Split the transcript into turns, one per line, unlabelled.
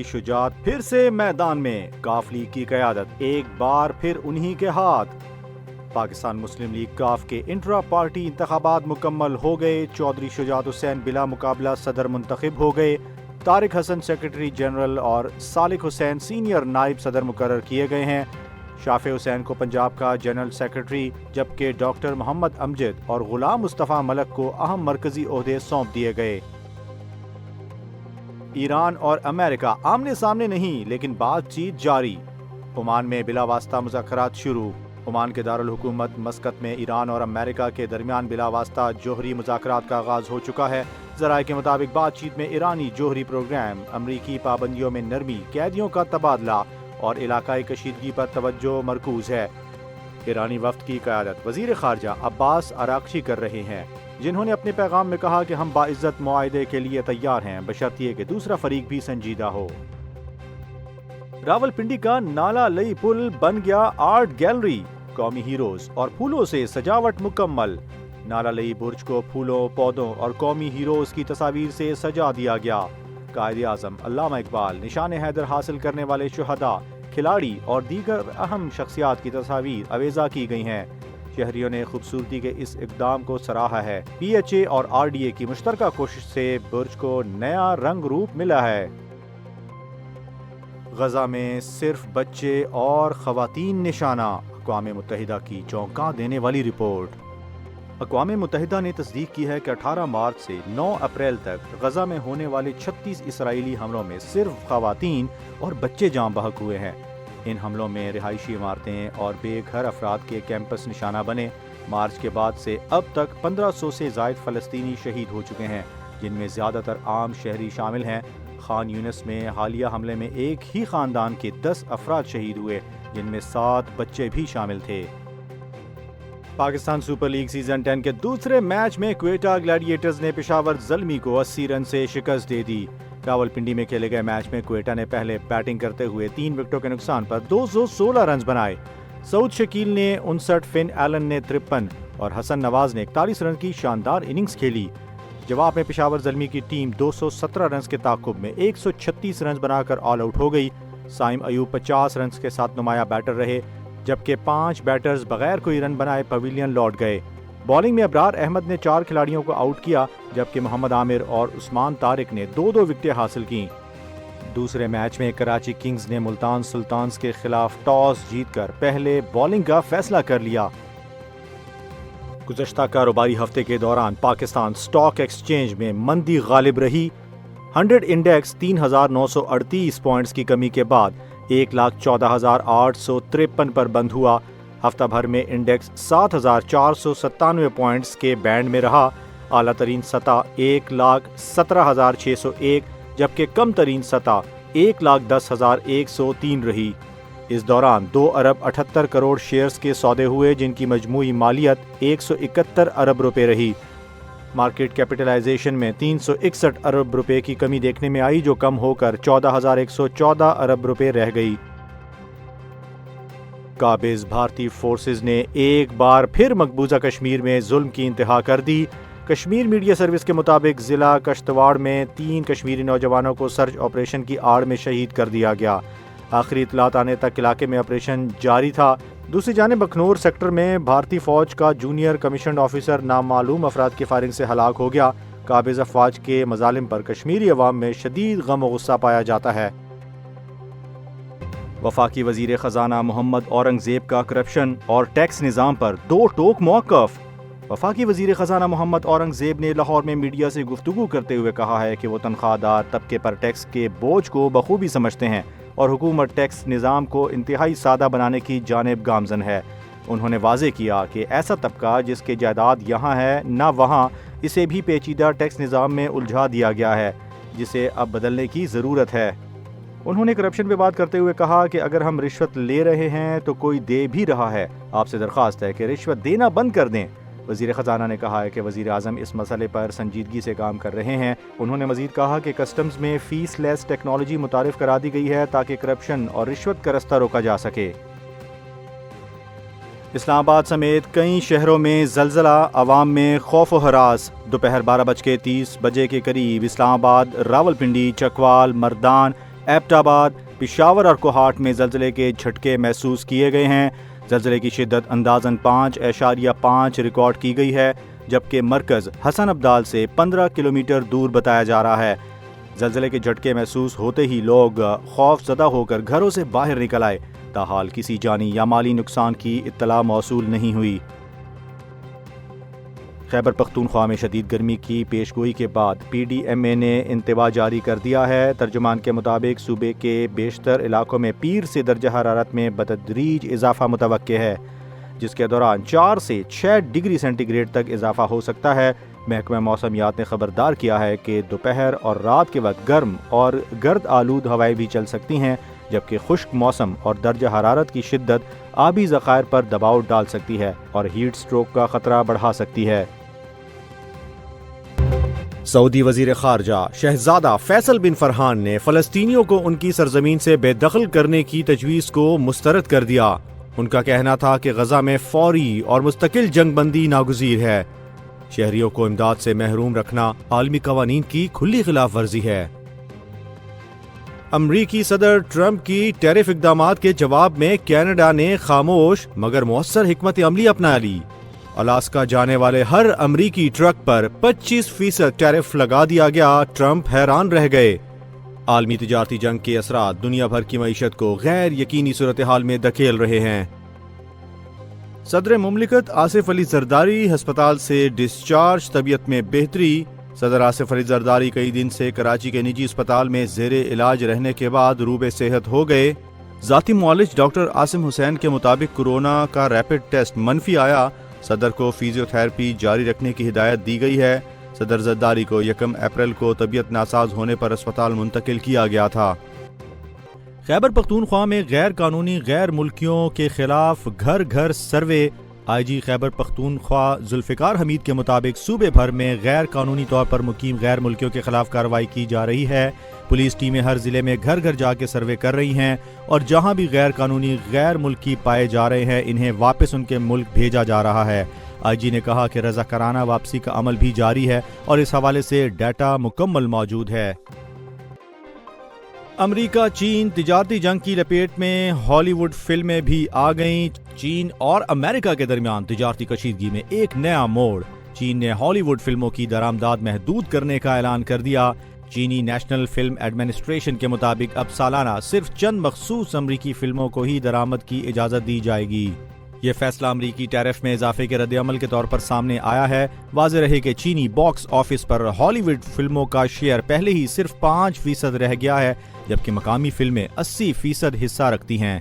جوہری شجاعت پھر سے میدان میں، کاف لیگ کی قیادت ایک بار پھر انہی کے ہاتھ۔ پاکستان مسلم لیگ کاف کے انٹرا پارٹی انتخابات مکمل ہو گئے، چودھری شجاعت حسین بلا مقابلہ صدر منتخب ہو گئے، طارق حسن سیکرٹری جنرل اور صالح حسین سینئر نائب صدر مقرر کیے گئے ہیں۔ شافع حسین کو پنجاب کا جنرل سیکرٹری، جبکہ ڈاکٹر محمد امجد اور غلام مصطفیٰ ملک کو اہم مرکزی عہدے سونپ دیے گئے۔ ایران اور امریکہ آمنے سامنے نہیں لیکن بات چیت جاری، عمان میں بلا واسطہ مذاکرات شروع۔ عمان کے دارالحکومت مسقط میں ایران اور امریکہ کے درمیان بلا واسطہ جوہری مذاکرات کا آغاز ہو چکا ہے۔ ذرائع کے مطابق بات چیت میں ایرانی جوہری پروگرام، امریکی پابندیوں میں نرمی، قیدیوں کا تبادلہ اور علاقائی کشیدگی پر توجہ مرکوز ہے۔ ایرانی وفد کی قیادت وزیر خارجہ عباس عراقچی کر رہے ہیں، جنہوں نے اپنے پیغام میں کہا کہ ہم باعزت معاہدے کے لیے تیار ہیں، بشرطیے کہ دوسرا فریق بھی سنجیدہ ہو۔ راولپنڈی کا نالا لئی پل بن گیا آرٹ گیلری، قومی ہیروز اور پھولوں سے سجاوٹ مکمل۔ نالا لئی برج کو پھولوں، پودوں اور قومی ہیروز کی تصاویر سے سجا دیا گیا۔ قائد اعظم علامہ اقبال، نشان حیدر حاصل کرنے والے شہداء، کھلاڑی اور دیگر اہم شخصیات کی تصاویر آویزاں کی گئی ہیں۔ شہریوں نے خوبصورتی کے اس اقدام کو سراہا ہے۔ پی ایچ اے اور آر ڈی اے کی مشترکہ کوشش سے برج کو نیا رنگ روپ ملا ہے۔ غزہ میں صرف بچے اور خواتین نشانہ، اقوام متحدہ کی چونکا دینے والی رپورٹ۔ اقوام متحدہ نے تصدیق کی ہے کہ 18 مارچ سے 9 اپریل تک غزہ میں ہونے والے 36 اسرائیلی حملوں میں صرف خواتین اور بچے جاں بحق ہوئے ہیں۔ ان حملوں میں رہائشی عمارتیں اور بے گھر افراد کے کیمپس نشانہ بنے۔ مارچ کے بعد سے اب تک 1500 سے زائد فلسطینی شہید ہو چکے ہیں، جن میں زیادہ تر عام شہری شامل ہیں۔ خان یونس میں حالیہ حملے میں ایک ہی خاندان کے 10 افراد شہید ہوئے، جن میں 7 بچے بھی شامل تھے۔ پاکستان سپر لیگ سیزن 10 کے دوسرے میچ میں کوئٹہ گلیڈیٹرز نے پشاور زلمی کو 80 رن سے شکست دے دی۔ راولپنڈی میں کھیلے گئے میچ میں کوئٹہ نے پہلے بیٹنگ کرتے ہوئے 3 وکٹوں کے نقصان پر 216 رنز بنائے۔ سعود شکیل نے 59، فن ایلن نے 53 اور حسن نواز نے 41 رن کی شاندار اننگز کھیلی۔ جواب میں پشاور زلمی کی ٹیم 217 رنز کے تعاقب میں 136 رنز بنا کر آل آؤٹ ہو گئی۔ سائم ایوب 50 رنز کے ساتھ نمایاں بیٹر رہے، جبکہ 5 بیٹرز بغیر کوئی رن بنائے پویلین لوٹ گئے۔ بالنگ میں ابرار احمد نے 4 کھلاڑیوں کو آؤٹ کیا، جبکہ محمد عامر اور عثمان طارق نے 2 وکٹیں حاصل کیں۔ دوسرے میچ میں کراچی کنگز نے ملتان سلطانز کے خلاف ٹاس جیت کر پہلے بالنگ کا فیصلہ کر لیا۔ گزشتہ کاروباری ہفتے کے دوران پاکستان سٹاک ایکسچینج میں مندی غالب رہی۔ 100 انڈیکس 3938 پوائنٹس کی کمی کے بعد 1,14,853 پر بند ہوا۔ ہفتہ بھر میں انڈیکس 7,497 پوائنٹس کے بینڈ میں رہا۔ اعلیٰ ترین سطح 1,17,601 جبکہ کم ترین سطح 1,10,103 رہی۔ اس دوران 2 ارب 78 کروڑ شیئرز کے سودے ہوئے، جن کی مجموعی مالیت 171 ارب روپے رہی۔ مارکیٹ کیپٹلائزیشن میں 361 ارب روپے کی کمی دیکھنے میں آئی، جو کم ہو کر 14,114 ارب روپے رہ گئی۔ قابض بھارتی فورسز نے ایک بار پھر مقبوضہ کشمیر میں ظلم کی انتہا کر دی۔ کشمیر میڈیا سروس کے مطابق ضلع کشتواڑ میں 3 کشمیری نوجوانوں کو سرچ آپریشن کی آڑ میں شہید کر دیا گیا۔ آخری اطلاعات آنے تک علاقے میں آپریشن جاری تھا۔ دوسری جانب اخنور سیکٹر میں بھارتی فوج کا جونیئر کمیشنڈ آفیسر نامعلوم افراد کی فائرنگ سے ہلاک ہو گیا۔ قابض افواج کے مظالم پر کشمیری عوام میں شدید غم و غصہ پایا جاتا ہے۔ وفاقی وزیر خزانہ محمد اورنگزیب کا کرپشن اور ٹیکس نظام پر 2 ٹوک موقف۔ وفاقی وزیر خزانہ محمد اورنگزیب نے لاہور میں میڈیا سے گفتگو کرتے ہوئے کہا ہے کہ وہ تنخواہ دار طبقے پر ٹیکس کے بوجھ کو بخوبی سمجھتے ہیں اور حکومت ٹیکس نظام کو انتہائی سادہ بنانے کی جانب گامزن ہے۔ انہوں نے واضح کیا کہ ایسا طبقہ جس کے جائیداد یہاں ہے نہ وہاں، اسے بھی پیچیدہ ٹیکس نظام میں الجھا دیا گیا ہے، جسے اب بدلنے کی ضرورت ہے۔ انہوں نے کرپشن پہ بات کرتے ہوئے کہا کہ اگر ہم رشوت لے رہے ہیں تو کوئی دے بھی رہا ہے، آپ سے درخواست ہے کہ رشوت دینا بند کر دیں۔ وزیر خزانہ نے کہا ہے کہ وزیر اعظم اس مسئلے پر سنجیدگی سے کام کر رہے ہیں۔ انہوں نے مزید کہا کہ کسٹمز میں فیس لیس ٹیکنالوجی متعارف کرا دی گئی ہے تاکہ کرپشن اور رشوت کا رستہ روکا جا سکے۔ اسلام آباد سمیت کئی شہروں میں زلزلہ، عوام میں خوف و ہراس۔ دوپہر 12:30 بجے کے قریب اسلام آباد، راولپنڈی، چکوال، مردان، ایبٹ آباد، پشاور اور کوہاٹ میں زلزلے کے جھٹکے محسوس کیے گئے ہیں۔ زلزلے کی شدت اندازاً 5.5 ریکارڈ کی گئی ہے، جبکہ مرکز حسن ابدال سے 15 کلومیٹر دور بتایا جا رہا ہے۔ زلزلے کے جھٹکے محسوس ہوتے ہی لوگ خوف زدہ ہو کر گھروں سے باہر نکل آئے، تاحال کسی جانی یا مالی نقصان کی اطلاع موصول نہیں ہوئی۔ خیبر پختونخوا میں شدید گرمی کی پیشگوئی کے بعد پی ڈی ایم اے نے انتباہ جاری کر دیا ہے۔ ترجمان کے مطابق صوبے کے بیشتر علاقوں میں پیر سے درجہ حرارت میں بتدریج اضافہ متوقع ہے، جس کے دوران 4 سے 6 ڈگری سینٹی گریڈ تک اضافہ ہو سکتا ہے۔ محکمہ موسمیات نے خبردار کیا ہے کہ دوپہر اور رات کے وقت گرم اور گرد آلود ہوائیں بھی چل سکتی ہیں، جبکہ خشک موسم اور درجہ حرارت کی شدت آبی ذخائر پر دباؤ ڈال سکتی ہے اور ہیٹ سٹروک کا خطرہ بڑھا سکتی ہے۔ سعودی وزیر خارجہ شہزادہ فیصل بن فرحان نے فلسطینیوں کو ان کی سرزمین سے بے دخل کرنے کی تجویز کو مسترد کر دیا۔ ان کا کہنا تھا کہ غزہ میں فوری اور مستقل جنگ بندی ناگزیر ہے۔ شہریوں کو امداد سے محروم رکھنا عالمی قوانین کی کھلی خلاف ورزی ہے۔ امریکی صدر ٹرمپ کی ٹیرف اقدامات کے جواب میں کینیڈا نے خاموش مگر مؤثر حکمت عملی اپنا لی۔ الاسکا جانے والے ہر امریکی ٹرک پر 25% ٹیرف لگا دیا گیا۔ ٹرمپ حیران رہ گئے۔ عالمی تجارتی جنگ کے اثرات دنیا بھر کی معیشت کو غیر یقینی صورتحال میں دھکیل رہے ہیں۔ صدر مملکت آصف علی زرداری ہسپتال سے ڈسچارج، طبیعت میں بہتری۔ صدر آصف علی زرداری کئی دن سے کراچی کے نجی اسپتال میں زیر علاج رہنے کے بعد روبے صحت ہو گئے۔ ذاتی معالج ڈاکٹر عاصم حسین کے مطابق کورونا کا ریپڈ ٹیسٹ منفی آیا۔ صدر کو فیزیو تھراپی جاری رکھنے کی ہدایت دی گئی ہے۔ صدر زرداری کو 1 اپریل کو طبیعت ناساز ہونے پر اسپتال منتقل کیا گیا تھا۔ خیبر پختونخوا میں غیر قانونی غیر ملکیوں کے خلاف گھر گھر سروے۔ آئی جی خیبر پختونخوا ذوالفقار حمید کے مطابق صوبے بھر میں غیر قانونی طور پر مقیم غیر ملکیوں کے خلاف کارروائی کی جا رہی ہے۔ پولیس ٹیمیں ہر ضلع میں گھر گھر جا کے سروے کر رہی ہیں اور جہاں بھی غیر قانونی غیر ملکی پائے جا رہے ہیں انہیں واپس ان کے ملک بھیجا جا رہا ہے۔ آئی جی نے کہا کہ رضاکارانہ واپسی کا عمل بھی جاری ہے اور اس حوالے سے ڈیٹا مکمل موجود ہے۔ امریکہ چین تجارتی جنگ کی لپیٹ میں ہالی ووڈ فلمیں بھی آ گئیں۔ چین اور امریکہ کے درمیان تجارتی کشیدگی میں ایک نیا موڑ۔ چین نے ہالی ووڈ فلموں کی درآمدات محدود کرنے کا اعلان کر دیا۔ چینی نیشنل فلم ایڈمنسٹریشن کے مطابق اب سالانہ صرف چند مخصوص امریکی فلموں کو ہی درآمد کی اجازت دی جائے گی۔ یہ فیصلہ امریکی ٹیرف میں اضافے کے رد عمل کے طور پر سامنے آیا ہے۔ واضح رہے کہ چینی باکس آفس پر ہالی ووڈ فلموں کا شیئر پہلے ہی صرف 5% رہ گیا ہے، جبکہ مقامی فلمیں 80% حصہ رکھتی ہیں۔